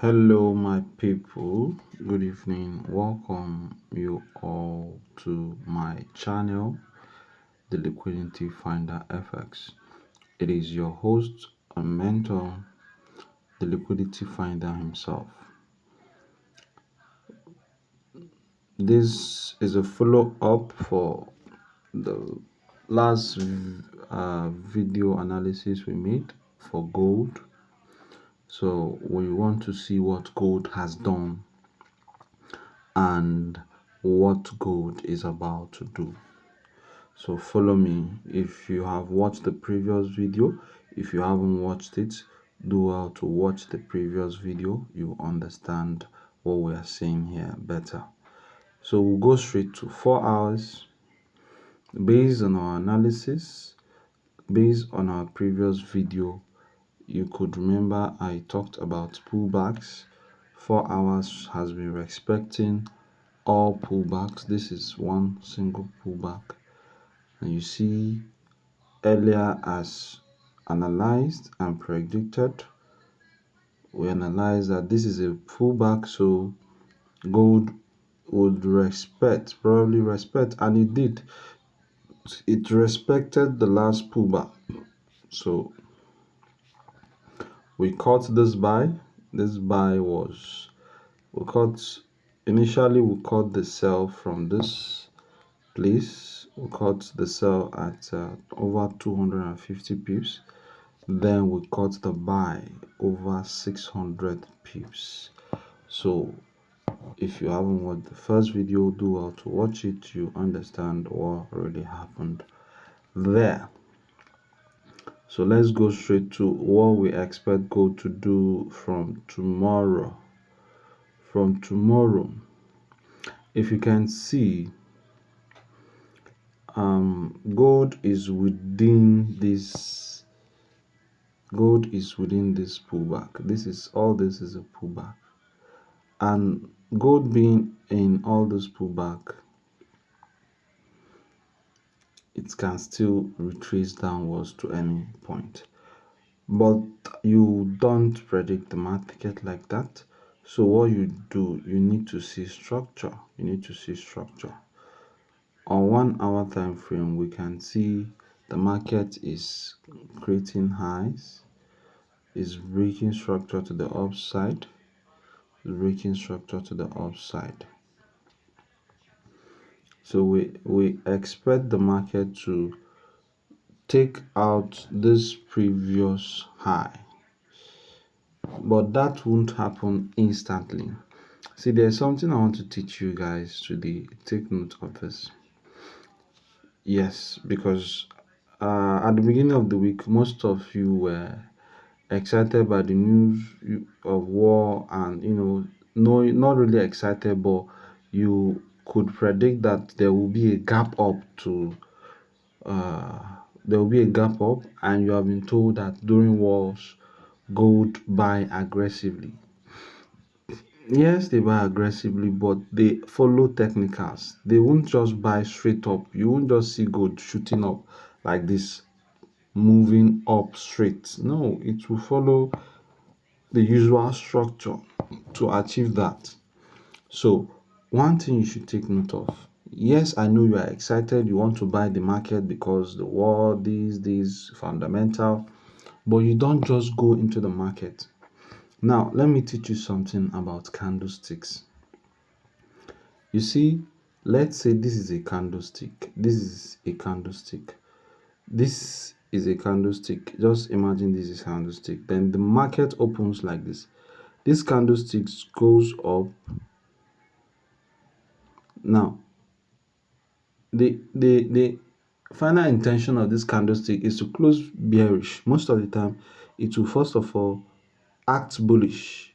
Hello, my people. Good evening. Welcome you all to my channel, the Liquidity Finder FX. It is your host and mentor, the Liquidity Finder himself. This is a follow up for the last video analysis we made for gold. So, we want to see what gold has done and what gold is about to do. So follow me. If you have watched the previous video, if you haven't watched it, do well to watch the previous video. You understand what we are saying here better. So we'll go straight to 4 hours. Based on our analysis, based on our previous video, you could remember I talked about pullbacks. 4 hours has been respecting all pullbacks. This is one single pullback. And you see, earlier as analyzed and predicted, we analyzed that this is a pullback, so gold would probably respect, and it did. It respected the last pullback. So we caught this buy. This buy was, initially we caught the sell from this place. We caught the sell at over 250 pips. Then we caught the buy over 600 pips. So if you haven't watched the first video, do well to watch it. You understand what really happened there. So let's go straight to what we expect gold to do from tomorrow. If you can see, gold is within this pullback. This is a pullback, and gold being in all this pullback, it can still retrace downwards to any point, but you don't predict the market like that. So what you do, you need to see structure. On 1 hour time frame, we can see the market is creating highs, is breaking structure to the upside, So we expect the market to take out this previous high, but that won't happen instantly. See, there's something I want to teach you guys today. Take note of this. Yes, because at the beginning of the week, most of you were excited by the news of war, and no, not really excited, but you could predict that there will be a gap up and you have been told that during wars, gold buy aggressively. Yes, they buy aggressively, but they follow technicals. They won't just buy straight up. You won't just see gold shooting up like this, moving up straight. No, it will follow the usual structure to achieve that. So one thing you should take note of. Yes, I know you are excited. You want to buy the market because the war, these fundamental, but you don't just go into the market. Now, let me teach you something about candlesticks. You see, let's say this is a candlestick. This is a candlestick. Just imagine this is a candlestick. Then the market opens like this. This candlestick goes up. Now, the final intention of this candlestick is to close bearish. Most of the time, it will first of all act bullish.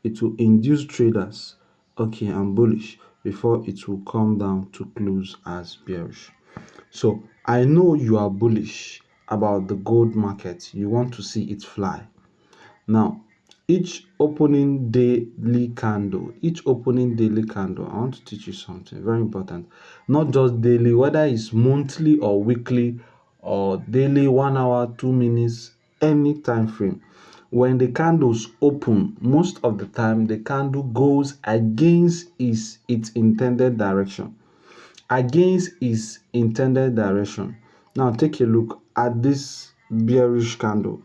It will induce traders, okay, I'm bullish, before it will come down to close as bearish. So I know you are bullish about the gold market. You want to see it fly. Now, each opening daily candle, I want to teach you something very important. Not just daily, whether it's monthly or weekly or daily, 1 hour, 2 minutes, any time frame. when the candles open, most of the time the candle goes against its intended direction. Against its intended direction. Now take a look at this bearish candle.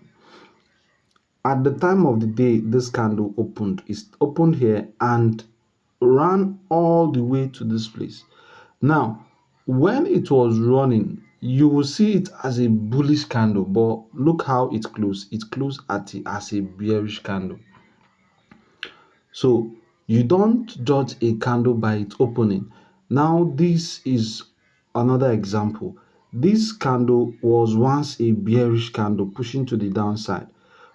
At the time of the day this candle opened, it opened here and ran all the way to this place. Now, when it was running, you will see it as a bullish candle, but look how it closed. It closed as a bearish candle. So you don't judge a candle by its opening. Now this is another example. This candle was once a bearish candle pushing to the downside,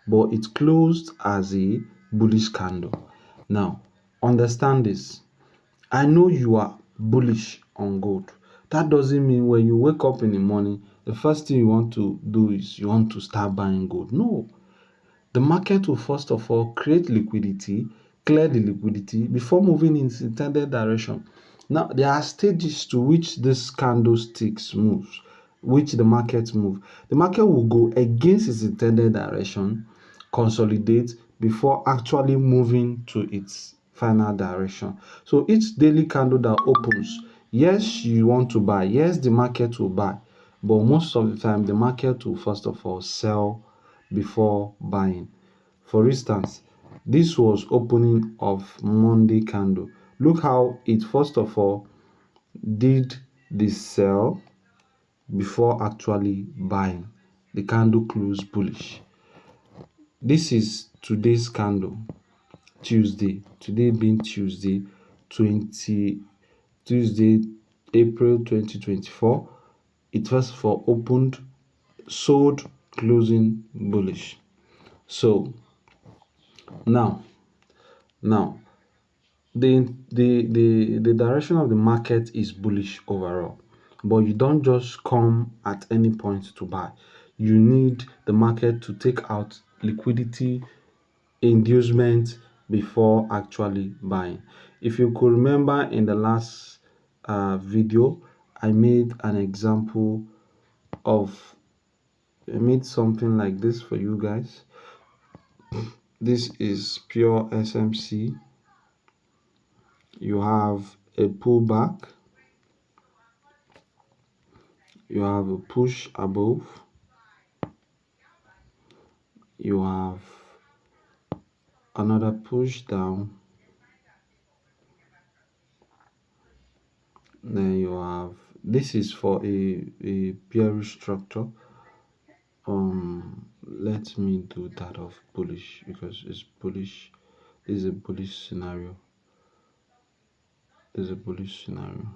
but it closed as a bullish candle. Now understand this. I know you are bullish on gold. That doesn't mean when you wake up in the morning, the first thing you want to do is you want to start buying gold. No, the market will first of all create liquidity, clear the liquidity before moving in its intended direction. Now, there are stages to which this candlesticks moves, which the market move. The market will go against its intended direction, consolidate before actually moving to its final direction. So each daily candle that opens, yes, you want to buy. Yes, the market will buy. But most of the time, the market will first of all sell before buying. For instance, this was opening of Monday candle. Look how it first of all did the sell before actually buying. The candle closed bullish. This is today's candle, Tuesday. Today being Tuesday, 20 Tuesday, April 2024. It first of all opened, sold, closing bullish. So now the direction of the market is bullish overall, but you don't just come at any point to buy. You need the market to take out liquidity inducement before actually buying. If you could remember in the last video, I made an example of I made something like this for you guys. This is pure SMC. You have a pullback, you have a push above, you have another push down, then you have this is for a bearish structure. Let me do that of bullish because it's bullish. This is a bullish scenario. This is a bullish scenario.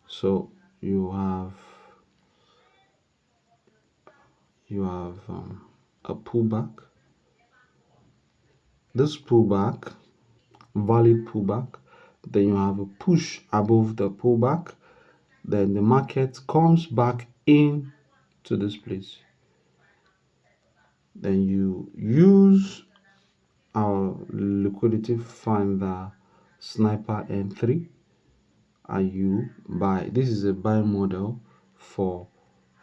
So you have a pullback. This pullback, valid pullback. Then you have a push above the pullback. Then the market comes back in to this place. Then you use our liquidity finder sniper N3 and you buy. This is a buy model for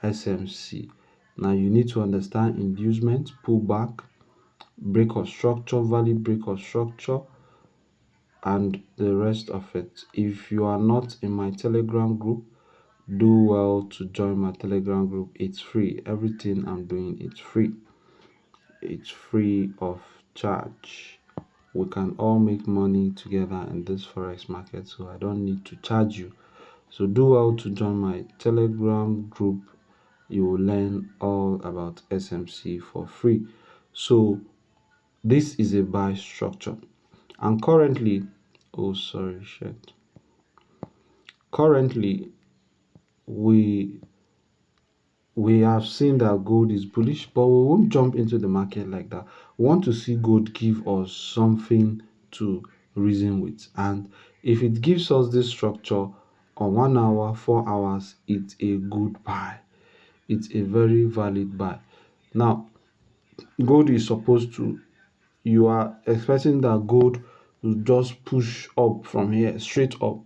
SMC. Now you need to understand inducement, pullback, break of structure, valid break of structure, and the rest of it. If you are not in my Telegram group, do well to join my Telegram group. It's free. Everything I'm doing, it's free. It's free of charge. We can all make money together in this forex market, so I don't need to charge you. So do well to join my Telegram group. You will learn all about SMC for free. So this is a buy structure, and currently currently we have seen that gold is bullish, but we won't jump into the market like that. We want to see gold give us something to reason with, and if it gives us this structure on 1 hour, 4 hours, it's a good buy. It's a very valid buy. Now gold is supposed to, you are expecting that gold will just push up from here straight up.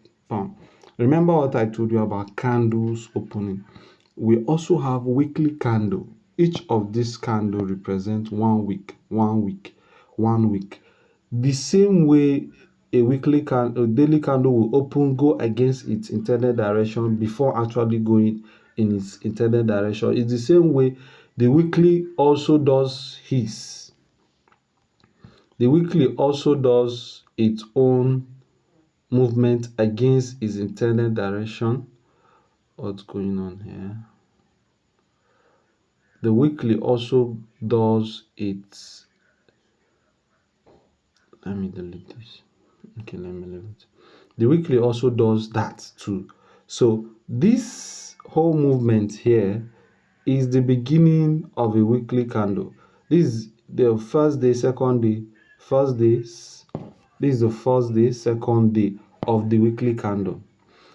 Remember what I told you about candles opening. We also have weekly candle. each of these candle represent 1 week, 1 week, 1 week. The same way a daily candle will open, go against its intended direction before actually going in its intended direction. It's the same way the weekly also does his. The weekly also does its own movement against its intended direction. What's going on here? The weekly also does its, let me delete this. Okay, let me leave it. The weekly also does that too. So this whole movement here is the beginning of a weekly candle. This is the first day, second day, first day. This is the first day, second day of the weekly candle.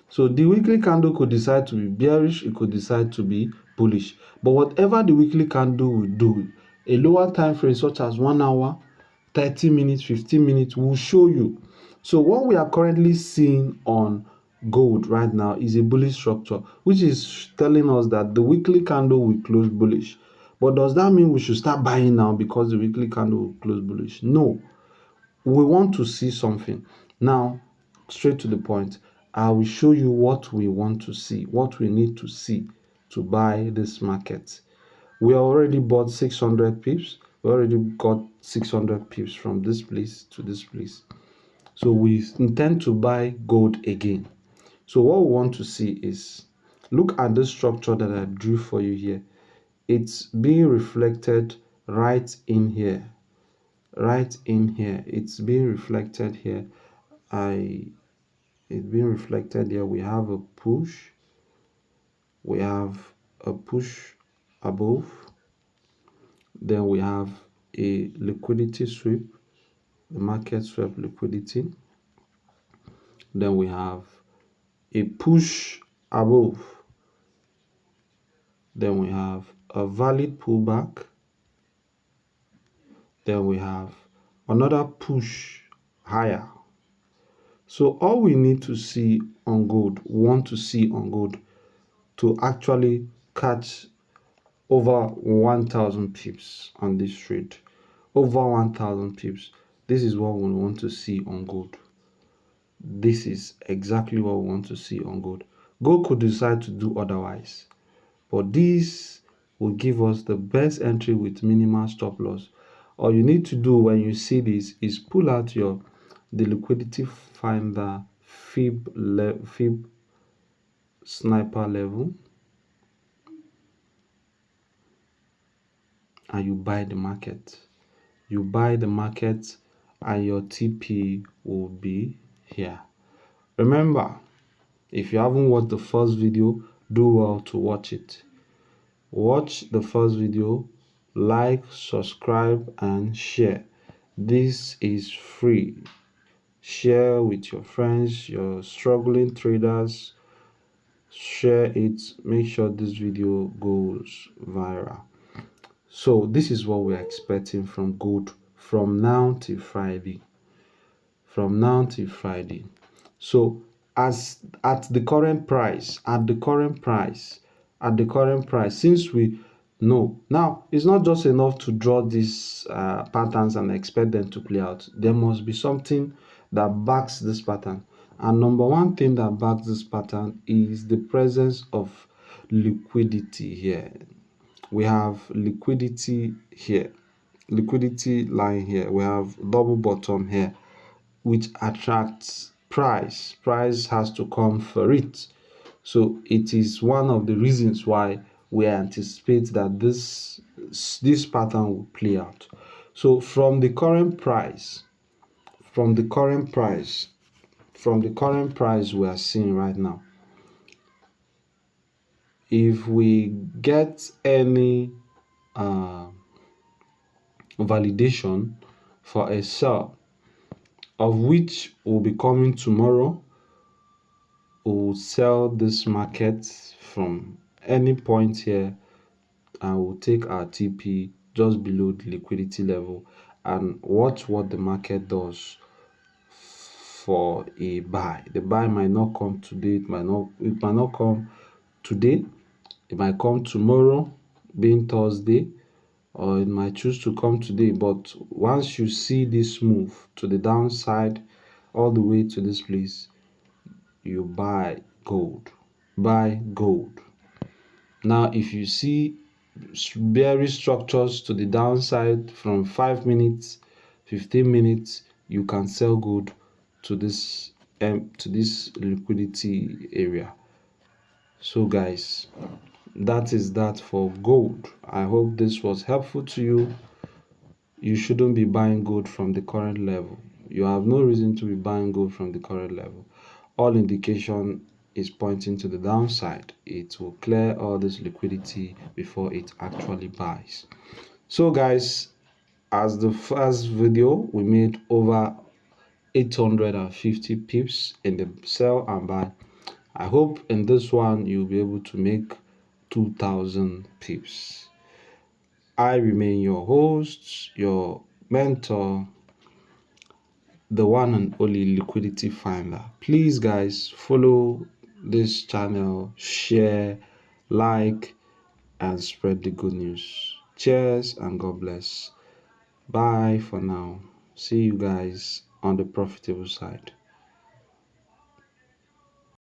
So the weekly candle could decide to be bearish, it could decide to be bullish. But whatever the weekly candle will do, a lower time frame such as 1 hour, 30 minutes, 15 minutes will show you. So what we are currently seeing on gold right now is a bullish structure, which is telling us that the weekly candle will close bullish. But does that mean we should start buying now because the weekly candle will close bullish? No. We want to see something. Now, straight to the point, I will show you what we want to see, what we need to see to buy this market. We already bought 600 pips. We already got 600 pips from this place to this place. So we intend to buy gold again. So what we want to see is, look at this structure that I drew for you here. It's being reflected right in here. Right in here. It's being reflected here. It's being reflected here. We have a push. We have a push above. Then we have a liquidity sweep, the market swept liquidity. Then we have a push above. Then we have a valid pullback. Then we have another push higher. So all we need to see on gold, want to see on gold to actually catch over 1,000 pips on this trade. Over 1,000 pips. This is what we want to see on gold. This is exactly what we want to see on gold. Gold could decide to do otherwise, but this will give us the best entry with minimal stop loss. All you need to do when you see this is pull out the liquidity finder fib sniper level, and you buy the market. You buy the market and your TP will be here. Remember, if you haven't watched the first video, do well to watch it. Watch the first video, like, subscribe, and share. This is free. Share with your friends, your struggling traders. Share it. Make sure this video goes viral. So this is what we're expecting from gold from now till Friday. From now till Friday. So as at the current price, since we know now, it's not just enough to draw these patterns and expect them to play out. There must be something that backs this pattern. And number one thing that backs this pattern is the presence of liquidity here. We have liquidity here, liquidity line here. We have double bottom here, which attracts price. Price has to come for it. So it is one of the reasons why we anticipate that this pattern will play out. So from the current price we are seeing right now, if we get any validation for a sell, of which will be coming tomorrow, we'll sell this market from any point here and we'll take our TP just below the liquidity level and watch what the market does for a buy. The buy might not come today, it might not come today, it might come tomorrow, being Thursday, or it might choose to come today. But once you see this move to the downside all the way to this place, you buy gold. Buy gold. Now, if you see bearish structures to the downside from 5 minutes, 15 minutes, you can sell gold to this liquidity area. So guys, that is that for gold. I hope this was helpful to you. You shouldn't be buying gold from the current level. You have no reason to be buying gold from the current level. All indication is pointing to the downside. It will clear all this liquidity before it actually buys. So guys, as the first video, we made over 850 pips in the sell and buy. I hope in this one you'll be able to make 2000 pips. I remain your host, your mentor, the one and only liquidity finder. Please guys, follow this channel, share, like, and spread the good news. Cheers and God bless. Bye for now. See you guys on the profitable side.